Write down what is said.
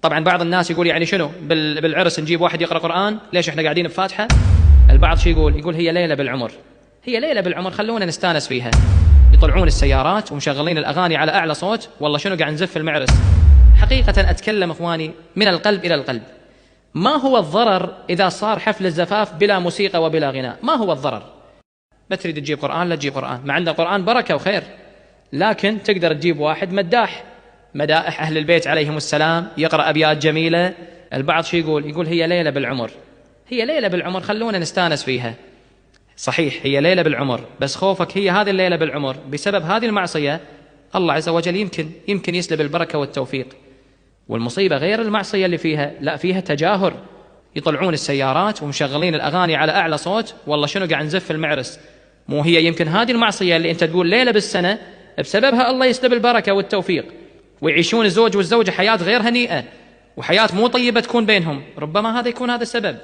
طبعا بعض الناس يقول يعني شنو بالعرس نجيب واحد يقرأ قرآن؟ ليش احنا قاعدين بفاتحة؟ البعض شو يقول هي ليلة بالعمر، هي ليلة بالعمر خلونا نستانس فيها. يطلعون السيارات ومشغلين الأغاني على أعلى صوت، والله شنو قاعد نزف المعرس. حقيقة أتكلم إخواني من القلب إلى القلب، ما هو الضرر إذا صار حفل الزفاف بلا موسيقى وبلا غناء؟ ما هو الضرر؟ ما تريد تجيب قرآن لا تجيب قرآن، ما عندنا قرآن بركة وخير، لكن تقدر تجيب واحد مداح، مدائح أهل البيت عليهم السلام، يقرأ أبيات جميلة. البعض شو يقول هي ليلة بالعمر، هي ليلة بالعمر خلونا نستانس فيها. صحيح هي ليلة بالعمر، بس خوفك هي هذه الليلة بالعمر بسبب هذه المعصية الله عز وجل يمكن يسلب البركة والتوفيق. والمصيبة غير المعصية اللي فيها، لا فيها تجاهر، يطلعون السيارات ومشغلين الأغاني على أعلى صوت، والله شنو قاعد نزف المعرس. مو هي يمكن هذه المعصية اللي أنت تقول ليلة بالسنة بسببها الله يسلب البركة والتوفيق، ويعيشون الزوج والزوجة حياة غير هنيئة وحياة مو طيبة تكون بينهم، ربما هذا يكون هذا السبب.